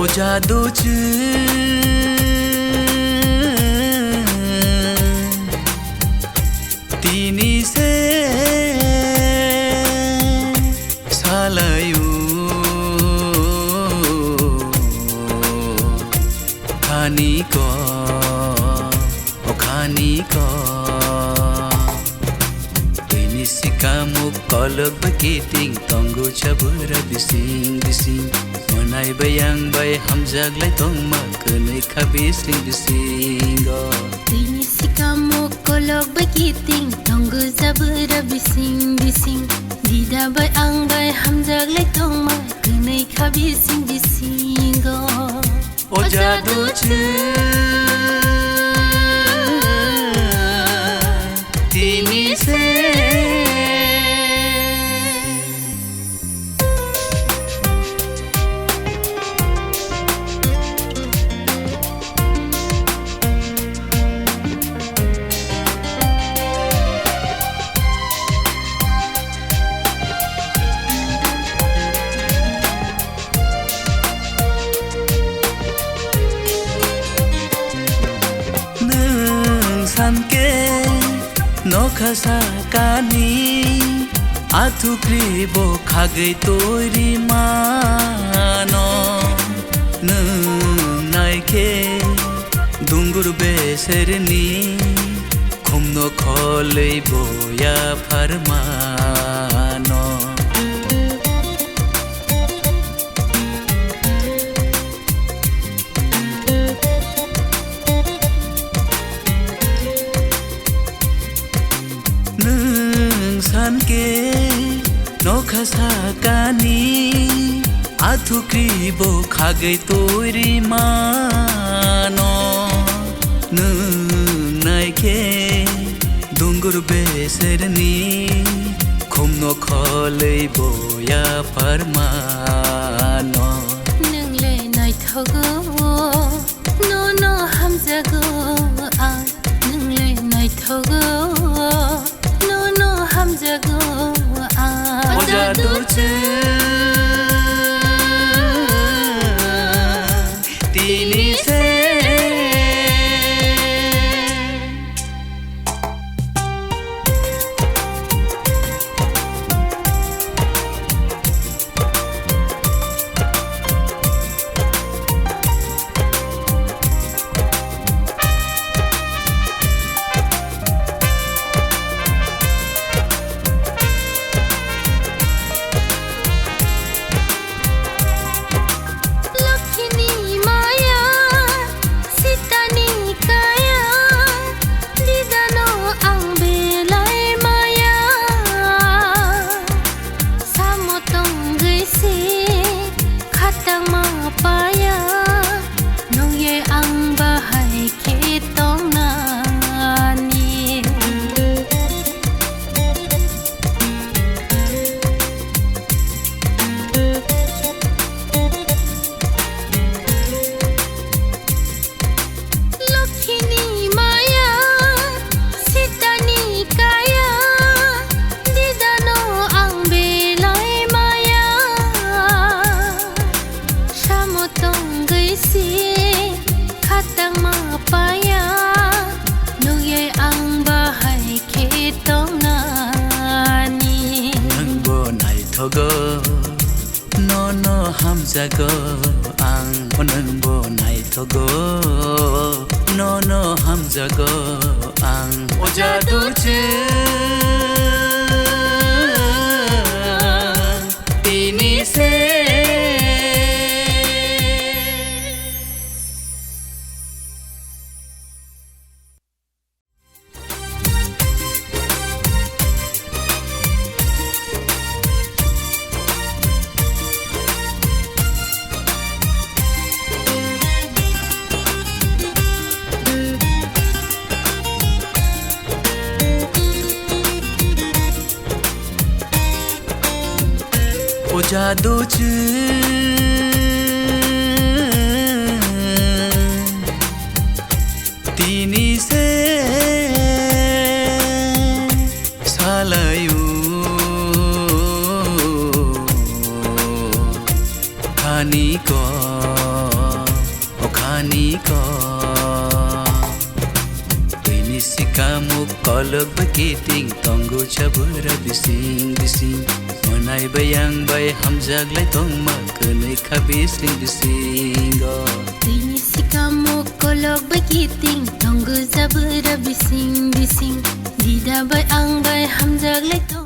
ओ जादूchứ तिनीसे सालायु खानी को Kamu kolok begiting tonggu cabur bising bising Menai bayang bay hamzag lai tong makenai kabising bising Ini si kamu kolok begiting tonggu cabur bising bising Dida bayang bay hamzag lai tong makenai kabising bising O jaducu Tini se 산게 너카사 까니 아투크리보 카게 또리마노 능 나이케 둥구르 베세르니 콤노 콜레이보야 파르마노 산게 너카사 까니 아투크리보 카게 또리마노 능 나이케 둥구르 베세르니 콤노 콜레이보야 파르마노 능레 나이터고 노노 함자고 아 능레 나이터고 hamzago O jaducu tini se nono hamzago ang onengbo naitogo nono hamzago ang o jaducu tini se O jaducu tini se salayu खानी को ani ko Tuini sikamu kolok bekiting tonggu cabura bising bising Manai bayang bay hamjag lai tongma kenai khabising bising Tuini sikamu kolok bekiting tonggu cabura bising bising Dida bay ang bay hamjag lai tong